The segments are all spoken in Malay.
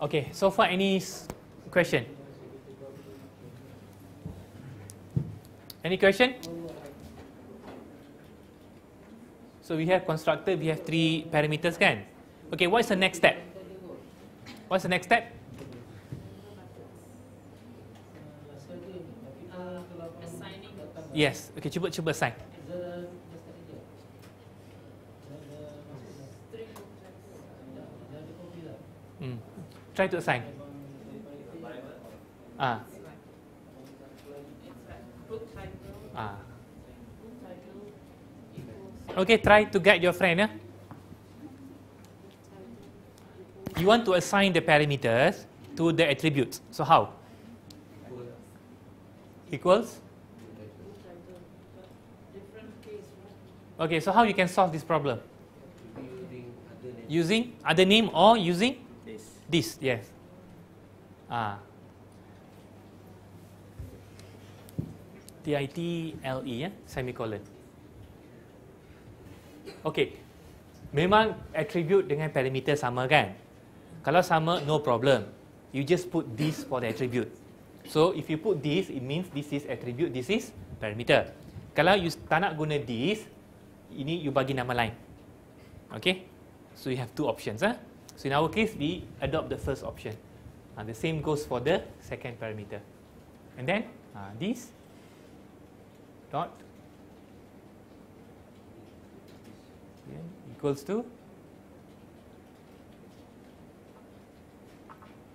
Okay, so far any question? Any question? So we have constructed, we have 3 parameters kan? Okay, what's the next step? What's the next step? Yes, okay, cuba assign. Try to assign. Okay, try to guide your friend. You want to assign the parameters to the attributes. So how? Equals? Okay, so how you can solve this problem? Using other name or using? This, yes. TITLE, semicolon. Okay, memang attribute dengan parameter sama kan? Kalau sama, no problem. You just put this for the attribute. So, if you put this, it means this is attribute, this is parameter. Kalau you tak nak guna this, ini you bagi nama lain. Okay? So, you have 2 options. So, in our case, we adopt the first option. The same goes for the second parameter. And then, this dot equals to.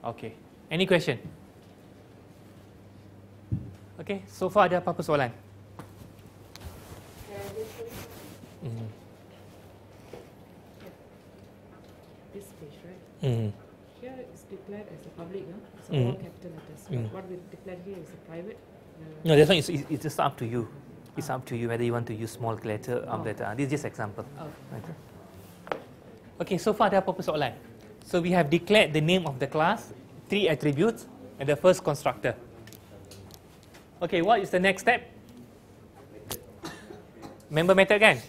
Okay. Any question? Okay. So far ada apa-apa soalan? This page, right? Here is declared as a public, it's all capital letters. But what we declared here is a private. No, that's one. It's just up to you. It's up to you whether you want to use small letter or letter. This is just example. Okay, so far ada apa-apa soalan? So we have declared the name of the class, 3 attributes, and the first constructor. Okay, what is the next step? Member method kan?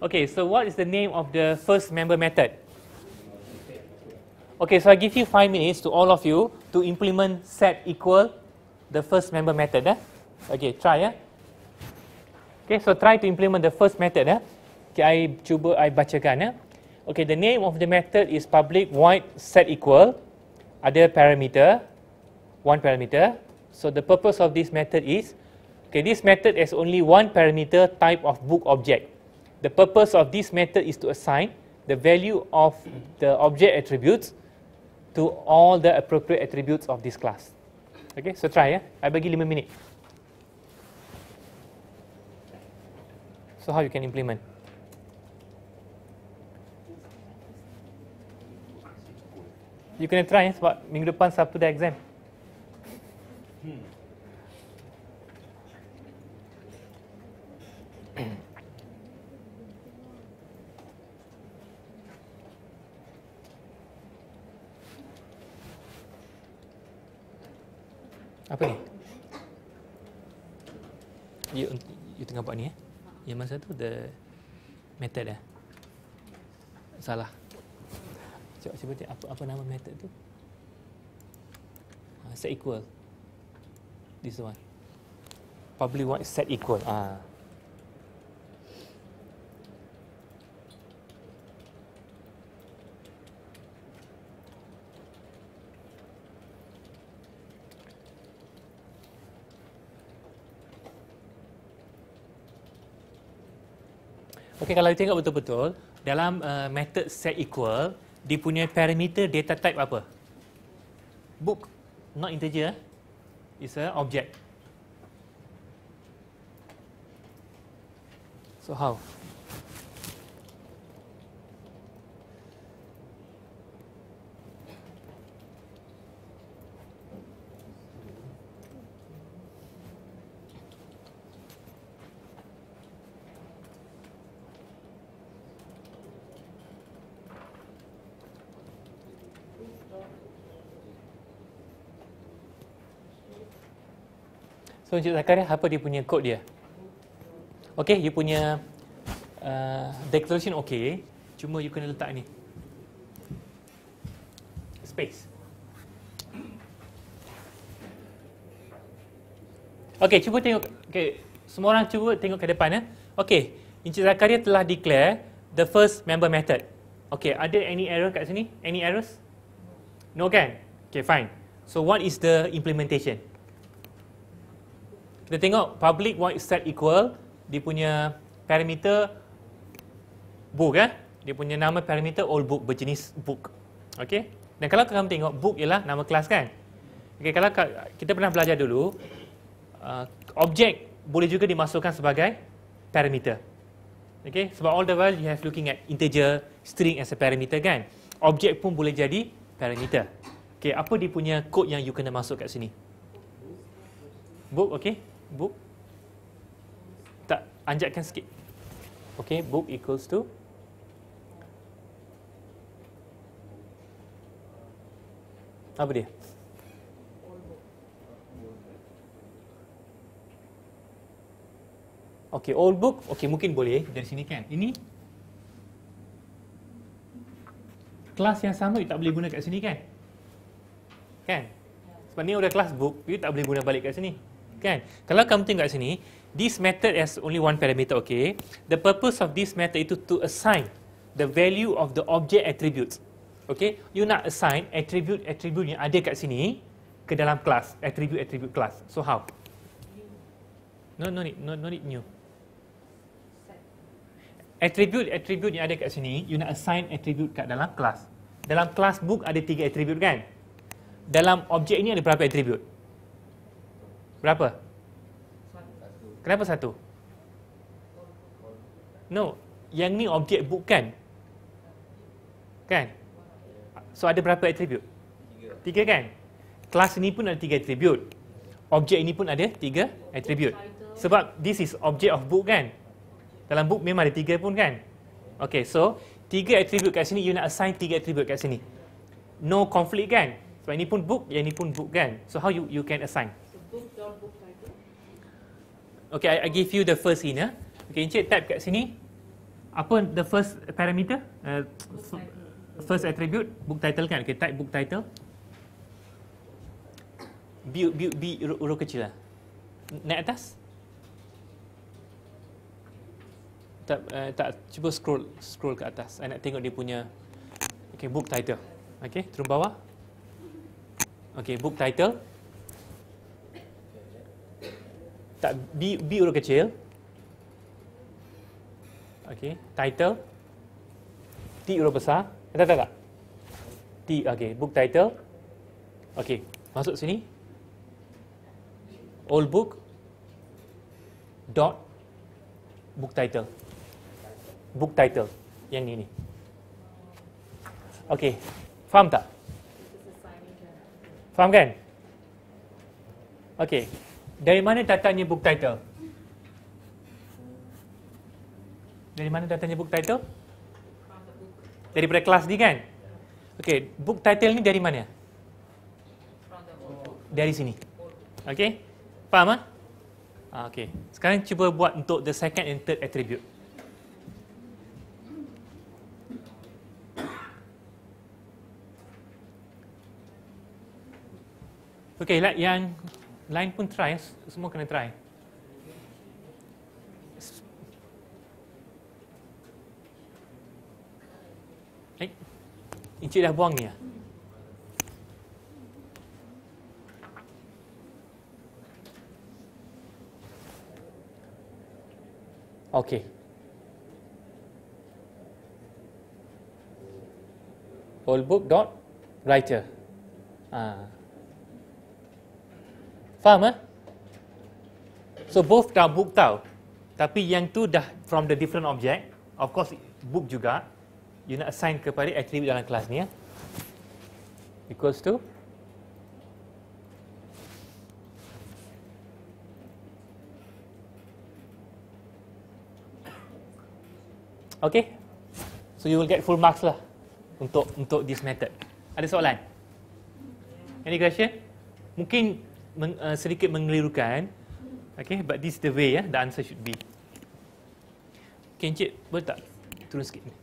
Okay, so what is the name of the first member method? Okay, so I give you 5 minutes to all of you to implement set equal the first member method. Okay, try. Okay, so try to implement the first method. Okay, I bacakan. Okay, the name of the method is public void set equal. Ada parameter, 1 parameter. So the purpose of this method is, okay, this method has only 1 parameter type of book object. The purpose of this method is to assign the value of the object attributes to all the appropriate attributes of this class. Okay, so try. I bagi 5 minit. So how you can implement? You kena try sebab minggu depan Sabtu dah exam. Apa ni? You tengah buat ni Yang masa tu the method salah. Cuba tengok apa nama method tu? Set equal. This one. Public void set equal. Okey, kalau tengok betul-betul dalam method set equal, dia punya parameter data type apa? Book, not integer. It's a object. So how? So Encik Zakaria, apa dia punya code dia? Okay, you punya declaration okay, cuma you kena letak ni. space. Okey, cuba tengok. Okey, semua orang cuba tengok ke depan ya. Okey, Encik Zakaria telah declare the first member method. Okey, ada any error kat sini? Any errors? No kan? Okey, fine. So what is the implementation? Kita tengok public void set equal, dia punya parameter book dia punya nama parameter all book, berjenis book. Okey. Dan kalau kamu tengok book ialah nama kelas kan? Okey, kalau kita pernah belajar dulu, objek boleh juga dimasukkan sebagai parameter. Okey, sebab all the while you have looking at integer, string as a parameter kan? Objek pun boleh jadi parameter. Okey, apa dia punya kod yang you kena masuk kat sini? Book, okey? Book. Tak, anjatkan sikit. Okey, book equals to apa dia? Okey, old book. Okey, mungkin boleh dari sini kan. Ini kelas yang sama you tak boleh guna kat sini kan? Kan? Sebab ni udah kelas book, you tak boleh guna balik kat sini. Kan? Kalau kamu tengok kat sini, this method has only one parameter, okay? The purpose of this method itu to assign the value of the object attributes. Okay? You nak assign attribute yang ada kat sini ke dalam kelas, attribute class. So how? No need new. Attribute yang ada kat sini, you nak assign attribute kat dalam kelas. Dalam kelas book ada 3 attribute kan? Dalam objek ini ada berapa attribute? Berapa? Kenapa 1? No, yang ni objek book kan? Kan? So ada berapa attribute? 3 kan? Kelas ini pun ada 3 attribute. Objek ini pun ada 3 attribute. Sebab this is object of book kan? Dalam book memang ada 3 pun kan? Okay, so 3 attribute kat sini, you nak assign 3 attribute kat sini. No conflict kan? Sebab ini pun book, yang ini pun book kan? So how you can assign? So book dot book title. Okay, I give you the first in ya. Okay, Encik type kat sini. Apa the first parameter? First attribute, book title kan? Okay, type book title. B huruf kecil lah. Naik atas. Tak, cuba scroll ke atas. Saya nak tengok dia punya. Okay, book title. Okay, turun bawah. Okay, book title. Tak, B huruf kecil. Okay, title. T huruf besar. Tak. T, okay, book title. Okay, masuk sini. All book. Dot. Book title. Book title. Yang ni. Okay, faham tak? Faham kan? Okay. Dari mana datangnya book title? Dari mana datangnya book title? Daripada kelas ni kan? Okay, book title ni dari mana? Dari sini. Okay? Faham ah? Okay. Sekarang cuba buat untuk the second and third attribute. Okay, yang lain pun try. Semua kena try. Encik dah buang ni lah. Okay. All book dot writer. Faham ah? So both dah book tau. Tapi yang tu dah from the different object. Of course book juga. You nak assign kepada attribute dalam kelas ni ya. Equals to okay. So you will get full marks lah untuk this method. Ada soalan? Any question? Mungkin sedikit mengelirukan. Okay, but this is the way ya, the answer should be. Okay, Encik, boleh tak turun sikit ni?